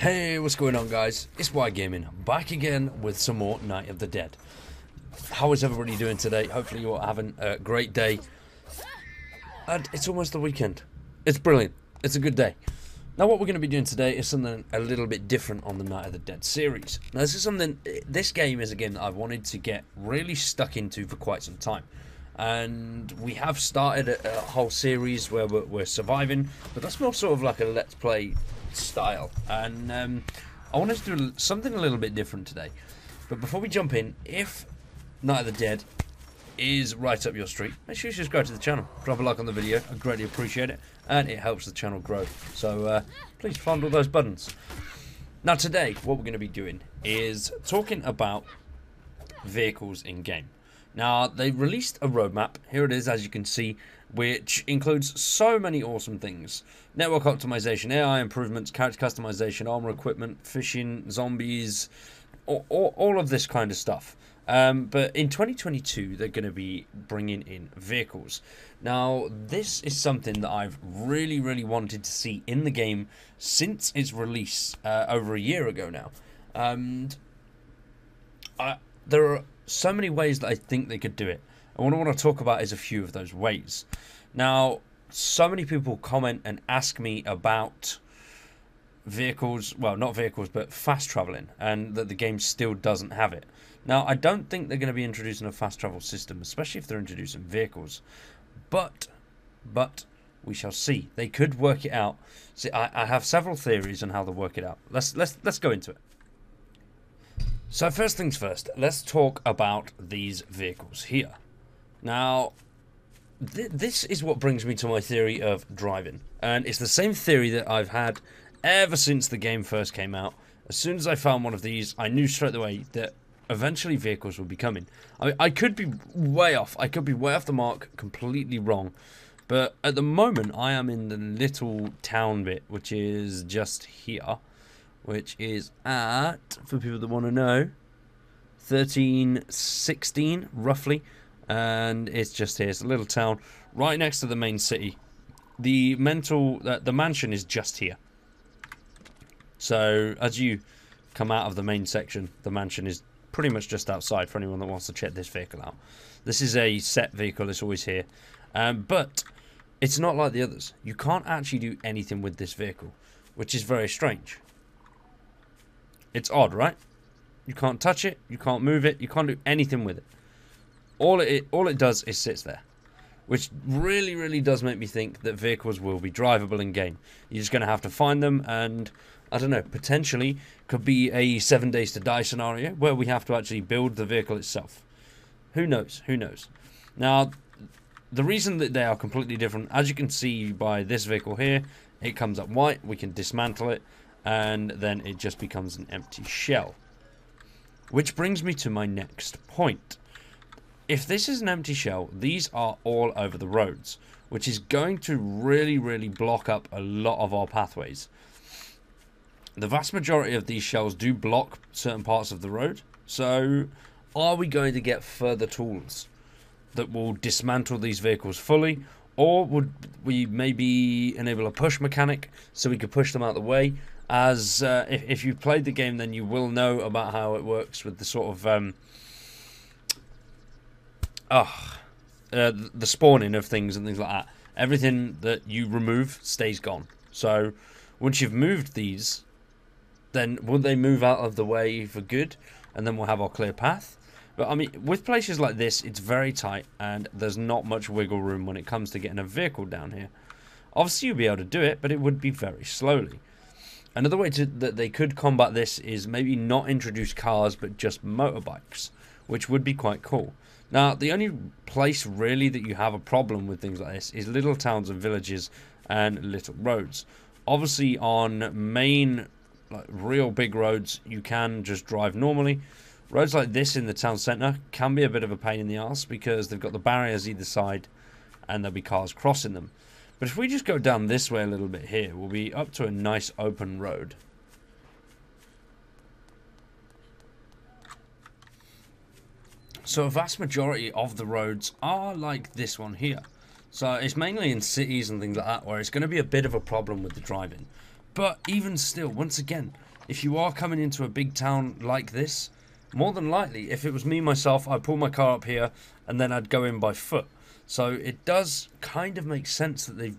Hey, what's going on, guys? It's Y Gaming, back again with some more Night of the Dead. How is everybody doing today? Hopefully you're having a great day. And it's almost the weekend. It's brilliant. It's a good day. Now what we're going to be doing today is something a little bit different on the Night of the Dead series. Now this game is a game that I've wanted to get really stuck into for quite some time. And we have started a whole series where we're surviving, but that's more sort of like a let's play style. And I wanted to do something a little bit different today. But before we jump in, if Night of the Dead is right up your street, make sure you subscribe to the channel, drop a like on the video. I greatly appreciate it, and it helps the channel grow. So please fondle those buttons. Now today, what we're going to be doing is talking about vehicles in game. Now, they released a roadmap, here it is as you can see, which includes so many awesome things. Network optimization, AI improvements, character customization, armor equipment, fishing, zombies, all of this kind of stuff. But in 2022, they're going to be bringing in vehicles. Now, this is something that I've really wanted to see in the game since its release over a year ago now. And there are so many ways that I think they could do it. And what I want to talk about is a few of those ways. Now, so many people comment and ask me about vehicles, well, not vehicles, but fast traveling, and that the game still doesn't have it. Now, I don't think they're going to be introducing a fast travel system, especially if they're introducing vehicles. But we shall see. They could work it out. See, I have several theories on how they'll work it out. Let's go into it. So first things first, let's talk about these vehicles here. Now, this is what brings me to my theory of driving. And it's the same theory that I've had ever since the game first came out. As soon as I found one of these, I knew straight away that eventually vehicles would be coming. I could be way off. I could be way off the mark, completely wrong. But at the moment, I am in the little town bit, which is just here. Which is at, for people that want to know, 1316 roughly, and it's just here. It's a little town right next to the main city. The mansion is just here. So as you come out of the main section, the mansion is pretty much just outside for anyone that wants to check this vehicle out. This is a set vehicle. It's always here, but it's not like the others. You can't actually do anything with this vehicle, which is very strange. It's odd, right? You can't touch it, you can't move it, you can't do anything with it. All it does is sits there, which really does make me think that vehicles will be drivable in game. You're just going to have to find them, and I don't know, potentially could be a 7 days to die scenario where we have to actually build the vehicle itself. Who knows? Who knows? Now, the reason that they are completely different, as you can see by this vehicle here, it comes up white. We can dismantle it, and then it just becomes an empty shell. Which brings me to my next point. If this is an empty shell, these are all over the roads, which is going to really block up a lot of our pathways. The vast majority of these shells do block certain parts of the road, so are we going to get further tools that will dismantle these vehicles fully, or would we maybe enable a push mechanic so we could push them out the way? As if you've played the game, then you will know about how it works with the sort of the spawning of things and things like that. Everything that you remove stays gone. So once you've moved these, then will they move out of the way for good, and then we'll have our clear path? But I mean, with places like this, it's very tight, and there's not much wiggle room when it comes to getting a vehicle down here. Obviously, you'll be able to do it, but it would be very slowly. Another way that they could combat this is maybe not introduce cars, but just motorbikes, which would be quite cool. Now, the only place really that you have a problem with things like this is little towns and villages and little roads. Obviously, on main, like real big roads, you can just drive normally. Roads like this in the town centre can be a bit of a pain in the arse because they've got the barriers either side and there'll be cars crossing them. But if we just go down this way a little bit here, we'll be up to a nice open road. So a vast majority of the roads are like this one here. So it's mainly in cities and things like that where it's going to be a bit of a problem with the driving. But even still, once again, if you are coming into a big town like this, more than likely, if it was me myself, I'd pull my car up here and then I'd go in by foot. So it does kind of make sense that they've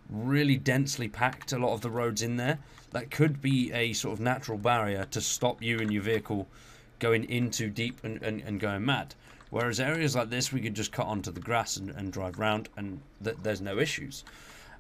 really densely packed a lot of the roads in there. That could be a sort of natural barrier to stop you and your vehicle going in too deep and going mad. Whereas areas like this, we could just cut onto the grass and drive round, and there's no issues.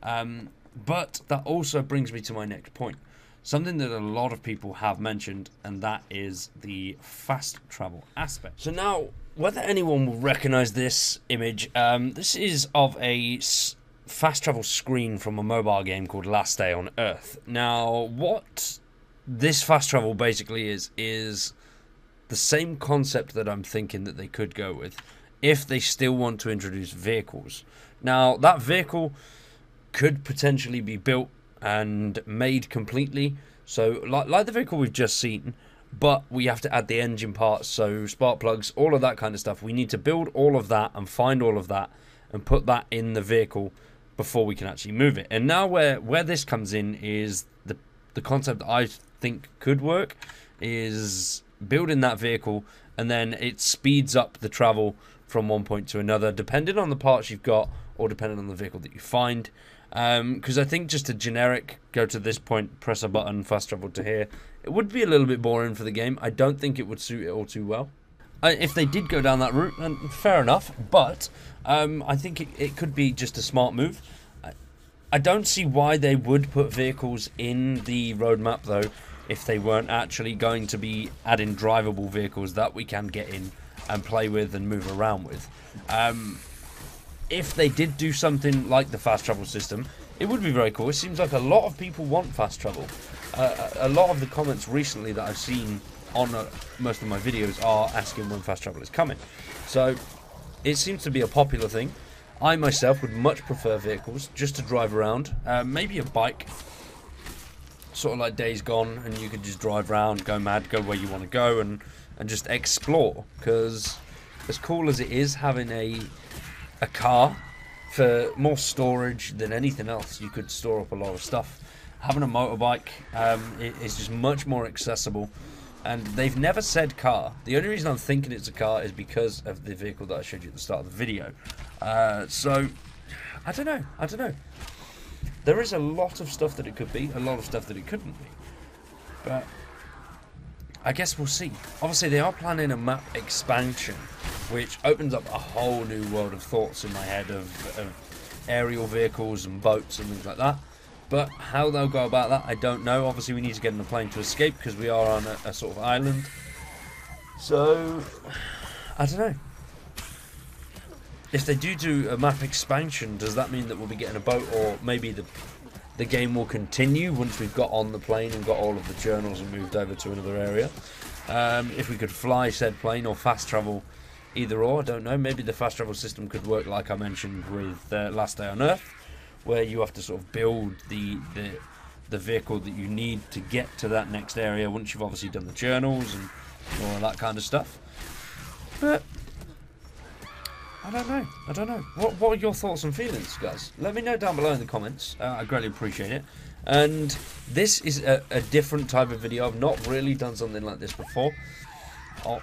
But that also brings me to my next point. Something that a lot of people have mentioned, and that is the fast travel aspect. So now, whether anyone will recognise this image, this is of a fast travel screen from a mobile game called Last Day on Earth. Now, what this fast travel basically is the same concept that I'm thinking that they could go with if they still want to introduce vehicles. Now, that vehicle could potentially be built and made completely, so like the vehicle we've just seen, but we have to add the engine parts, so spark plugs, all of that kind of stuff. We need to build all of that and find all of that and put that in the vehicle before we can actually move it. And now where this comes in is the concept that I think could work is building that vehicle, and then it speeds up the travel from one point to another, depending on the parts you've got or depending on the vehicle that you find. Because I think just a generic go to this point, press a button, fast travel to here, it would be a little bit boring for the game. I don't think it would suit it all too well. If they did go down that route, then fair enough, but I think it could be just a smart move. I don't see why they would put vehicles in the roadmap, though, if they weren't actually going to be adding drivable vehicles that we can get in and play with and move around with. If they did do something like the fast travel system, it would be very cool. It seems like a lot of people want fast travel. A lot of the comments recently that I've seen on most of my videos are asking when fast travel is coming. So it seems to be a popular thing. I myself would much prefer vehicles just to drive around. Maybe a bike, sort of like Days Gone, and you could just drive around, go mad, go where you want to go, and just explore. Because as cool as it is having a car for more storage than anything else, you could store up a lot of stuff. Having a motorbike is just much more accessible, and they've never said car. The only reason I'm thinking it's a car is because of the vehicle that I showed you at the start of the video. So I don't know. There is a lot of stuff that it could be, a lot of stuff that it couldn't be, but I guess we'll see. Obviously, they are planning a map expansion, which opens up a whole new world of thoughts in my head of aerial vehicles and boats and things like that. But how they'll go about that, I don't know. Obviously, we need to get in a plane to escape because we are on a sort of island. So, I don't know. If they do a map expansion, does that mean that we'll be getting a boat, or maybe the game will continue once we've got on the plane and got all of the journals and moved over to another area? If we could fly said plane or fast travel, either or, I don't know. Maybe the fast travel system could work like I mentioned with Last Day on Earth, where you have to sort of build the vehicle that you need to get to that next area once you've obviously done the journals and all of that kind of stuff. But I don't know. What are your thoughts and feelings, guys? Let me know down below in the comments. I greatly appreciate it. And this is a different type of video. I've not really done something like this before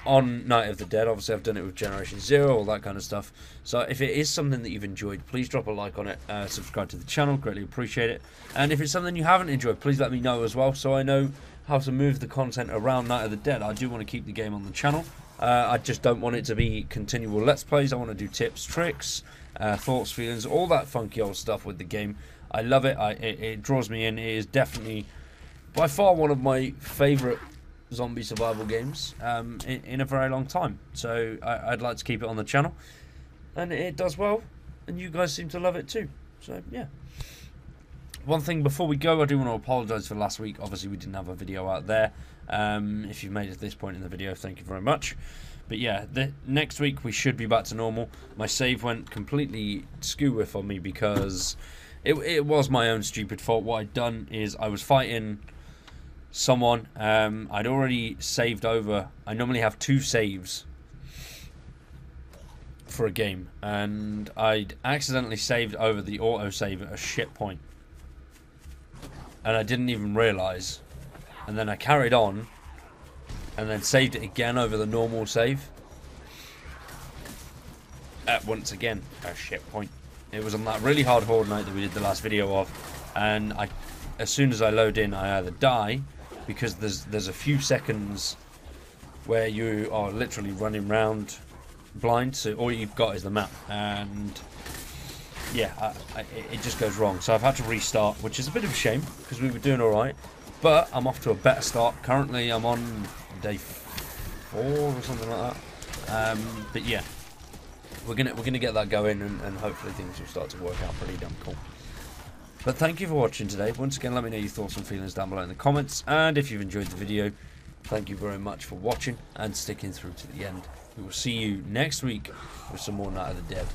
on Night of the Dead. Obviously, I've done it with Generation Zero, all that kind of stuff. So if it is something that you've enjoyed, please drop a like on it. Subscribe to the channel. Greatly appreciate it. And if it's something you haven't enjoyed, please let me know as well, so I know how to move the content around Night of the Dead. I do want to keep the game on the channel. I just don't want it to be continual Let's Plays. I want to do tips, tricks, thoughts, feelings, all that funky old stuff with the game. I love it. It draws me in. It is definitely, by far, one of my favourite zombie survival games in a very long time. So I'd like to keep it on the channel. And it does well. And you guys seem to love it too. So, yeah. One thing before we go, I do want to apologise for last week. Obviously, we didn't have a video out there. If you've made it to this point in the video, thank you very much. But yeah, next week we should be back to normal. My save went completely skew-whiff on me because it was my own stupid fault. What I'd done is I was fighting someone. I'd already saved over. I normally have 2 saves for a game, and I'd accidentally saved over the autosave at a shit point. And I didn't even realise and then I carried on, and then saved it again over the normal save. Once again, a shit point. It was on that really hard horde night that we did the last video of, and as soon as I load in, I either die, because there's a few seconds where you are literally running round blind, so all you've got is the map, and yeah, it just goes wrong. So I've had to restart, which is a bit of a shame, because we were doing alright, but I'm off to a better start. Currently I'm on day 4 or something like that, but yeah, we're gonna get that going, and hopefully things will start to work out pretty damn cool. But thank you for watching today. Once again, let me know your thoughts and feelings down below in the comments, and if you've enjoyed the video, thank you very much for watching and sticking through to the end. We will see you next week with some more Night of the Dead.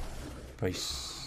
Peace.